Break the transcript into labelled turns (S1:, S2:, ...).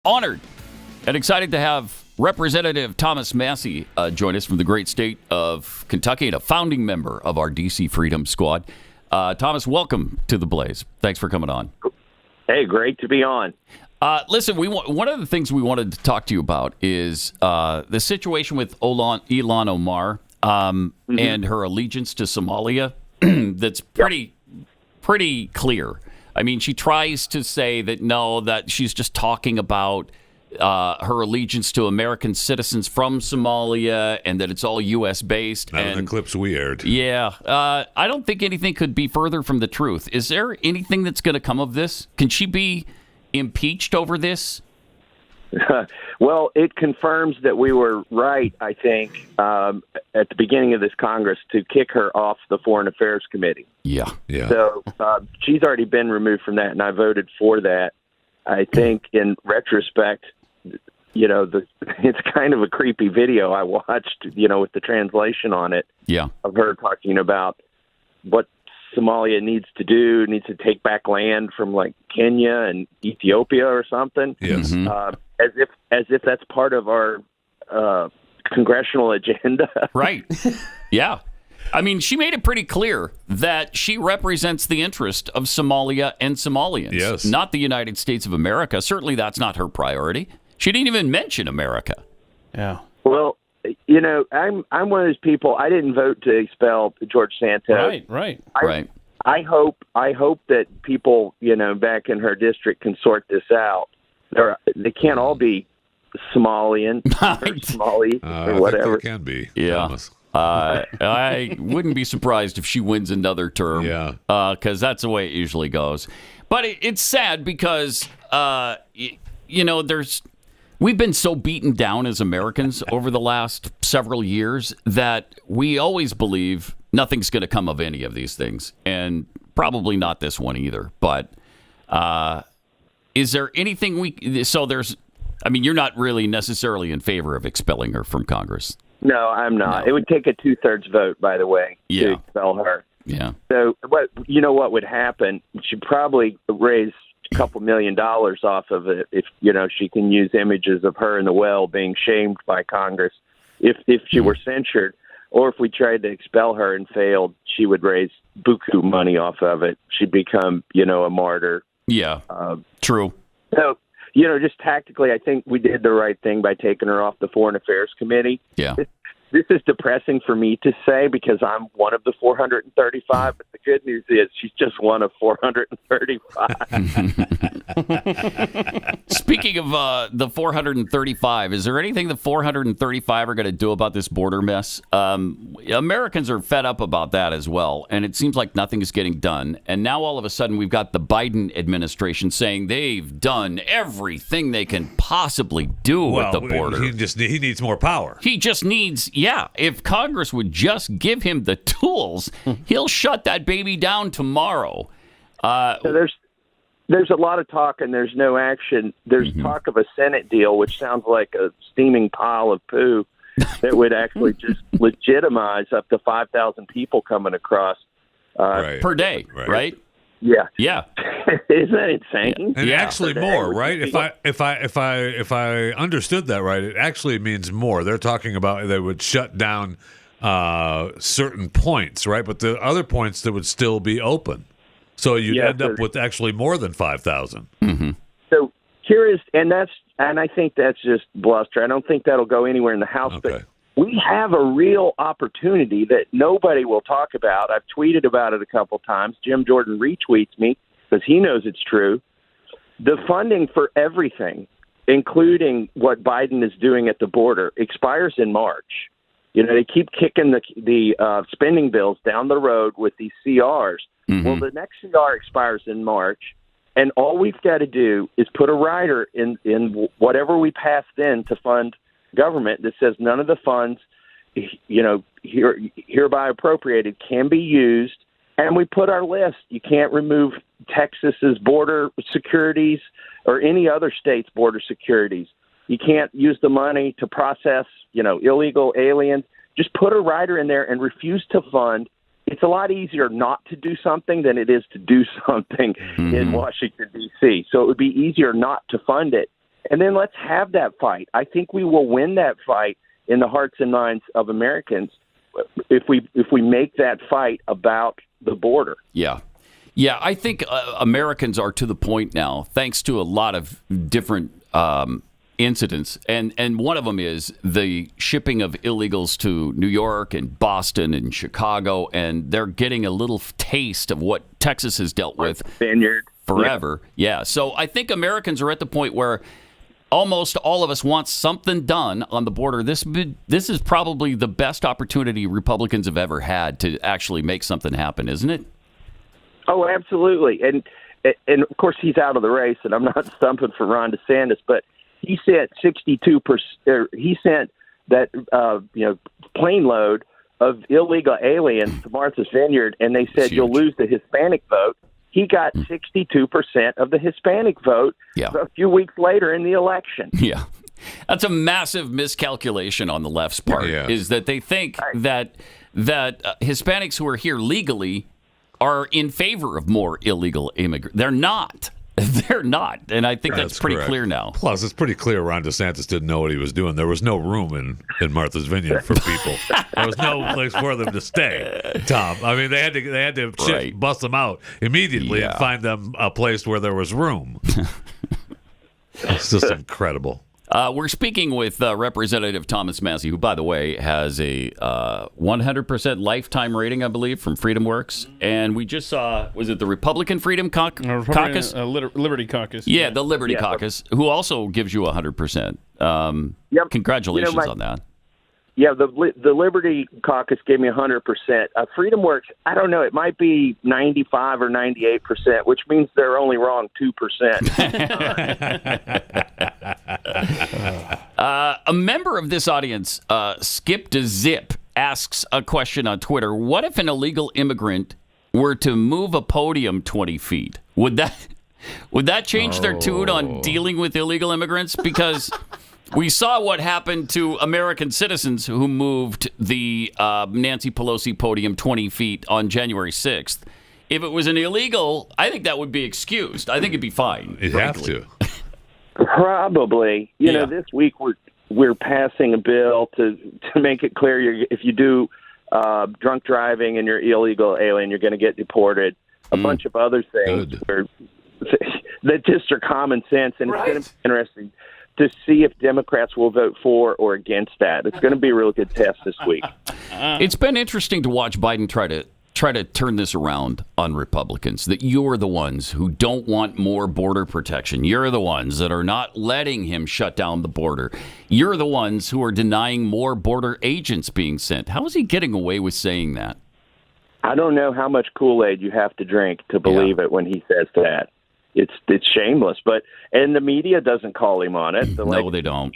S1: Honored and excited to have Representative Thomas Massie join us from the great state of Kentucky and a founding member of our D.C. Freedom Squad. Thomas, welcome to the Blaze. Thanks for coming on.
S2: Hey, great to be on.
S1: Listen, one of the things we wanted to talk to you about is the situation with Ilhan Omar and her allegiance to Somalia. That's pretty clear. I mean, she tries to say that she's just talking about her allegiance to American citizens from Somalia and that it's all U.S. based.
S3: Not in the clips we aired.
S1: Yeah. I don't think anything could be further from the truth. Is there anything that's going to come of this? Can she be impeached over this?
S2: Well, it confirms that we were right, I think, at the beginning of this Congress to kick her off the Foreign Affairs Committee.
S1: Yeah.
S2: So she's already been removed from that, and I voted for that. I think in retrospect, it's kind of a creepy video I watched, with the translation on it.
S1: Yeah. Of
S2: her talking about what Somalia needs to take back land from like Kenya and Ethiopia or something.
S3: Yes.
S2: As if that's part of our congressional agenda.
S1: Right. Yeah. I mean, she made it pretty clear that she represents the interest of Somalia and Somalians,
S3: yes,
S1: not the United States of America. Certainly that's not her priority. She didn't even mention America.
S4: Yeah.
S2: Well, I'm one of those people. I didn't vote to expel George Santos.
S4: Right.
S2: I hope that people, back in her district can sort this out. They can't all be Somalian or Somali or whatever.
S3: I think they can be.
S1: Yeah.
S3: Thomas.
S1: I wouldn't be surprised if she wins another term.
S3: Yeah.
S1: Because that's the way it usually goes. But it's sad because, we've been so beaten down as Americans over the last several years that we always believe nothing's going to come of any of these things. And probably not this one either. But is there anything you're not really necessarily in favor of expelling her from Congress?
S2: No, I'm not.
S1: No.
S2: It would take a 2/3 vote, by the way, to expel her.
S1: Yeah.
S2: So what would happen? She'd probably raise a couple $1 million off of it if she can use images of her in the well being shamed by Congress. If she were censured, or if we tried to expel her and failed, she would raise buku money off of it. She'd become a martyr.
S1: Yeah. True.
S2: So. Just tactically, I think we did the right thing by taking her off the Foreign Affairs Committee.
S1: Yeah.
S2: This is depressing for me to say because I'm one of the 435, but the good news is she's just one of 435.
S1: Speaking of the 435, is there anything the 435 are going to do about this border mess? Americans are fed up about that as well, and it seems like nothing is getting done. And now all of a sudden we've got the Biden administration saying they've done everything they can possibly do with the border.
S3: He needs more power.
S1: He just needs... Yeah, if Congress would just give him the tools, he'll shut that baby down tomorrow.
S2: So there's a lot of talk and there's no action. There's talk of a Senate deal, which sounds like a steaming pile of poo that would actually just legitimize up to 5,000 people coming across
S1: per day, right?
S2: Yeah. Isn't that insane?
S3: And actually more, right? If I understood that right, it actually means more. They're talking about they would shut down certain points, right? But the other points that would still be open. So you'd end up with actually more than 5,000.
S1: Mm-hmm.
S2: So here is, and I think that's just bluster. I don't think that'll go anywhere in the House, but we have a real opportunity that nobody will talk about. I've tweeted about it a couple times. Jim Jordan retweets me because he knows it's true. The funding for everything, including what Biden is doing at the border, expires in March. They keep kicking the spending bills down the road with these CRs.
S1: Mm-hmm.
S2: Well, the next CR expires in March, and all we've got to do is put a rider in whatever we pass then to fund government that says none of the funds, hereby appropriated can be used, and we put our list. You can't remove Texas's border securities or any other state's border securities. You can't use the money to process, illegal aliens. Just put a rider in there and refuse to fund. It's a lot easier not to do something than it is to do something in Washington, D.C. So it would be easier not to fund it. and then let's have that fight. I think we will win that fight in the hearts and minds of Americans if we make that fight about the border.
S1: Yeah. Yeah, I think Americans are to the point now, thanks to a lot of different incidents, and one of them is the shipping of illegals to New York and Boston and Chicago, and they're getting a little taste of what Texas has dealt with forever. Yeah, so I think Americans are at the point where almost all of us want something done on the border. This is probably the best opportunity Republicans have ever had to actually make something happen, isn't it?
S2: Oh, absolutely. And of course, he's out of the race, and I'm not stumping for Ron DeSantis, but he sent 62%. He sent that plane load of illegal aliens to Martha's Vineyard, and they said you'll lose the Hispanic vote. He got 62% of the Hispanic vote a few weeks later in the election.
S1: Yeah. That's a massive miscalculation on the left's part, is that they think that Hispanics who are here legally are in favor of more illegal immigrants. They're not. They're not. And I think that's pretty clear now.
S3: Plus, it's pretty clear Ron DeSantis didn't know what he was doing. There was no room in Martha's Vineyard for people. There was no place for them to stay, Tom. I mean, they had to bust them out immediately and find them a place where there was room. It's just incredible.
S1: We're speaking with Representative Thomas Massie, who, by the way, has a 100% lifetime rating, I believe, from FreedomWorks. And we just saw, was it the Republican Freedom Caucus?
S4: Liberty Caucus.
S1: Yeah, the Liberty Caucus, who also gives you 100%. Congratulations on that.
S2: Yeah, the Liberty Caucus gave me 100%. FreedomWorks, I don't know, it might be 95 or 98%, which means they're only wrong 2%.
S1: A member of this audience, Skip to Zip, asks a question on Twitter. What if an illegal immigrant were to move a podium 20 feet? Would that change their tune on dealing with illegal immigrants? Because we saw what happened to American citizens who moved the Nancy Pelosi podium 20 feet on January 6th. If it was an illegal, I think that would be excused. I think it'd be fine.
S3: You'd have to.
S2: Probably. You know, this week we're passing a bill to make it clear if you do drunk driving and you're illegal alien, you're going to get deported. A bunch of other things that just are common sense, and it's going to be interesting to see if Democrats will vote for or against that. It's going to be a real good test this week.
S1: It's been interesting to watch Biden try to turn this around on Republicans, that you're the ones who don't want more border protection. You're the ones that are not letting him shut down the border. You're the ones who are denying more border agents being sent. How is he getting away with saying that?
S2: I don't know how much Kool-Aid you have to drink to believe it when he says that. It's shameless, and the media doesn't call him on it.
S1: No, they don't.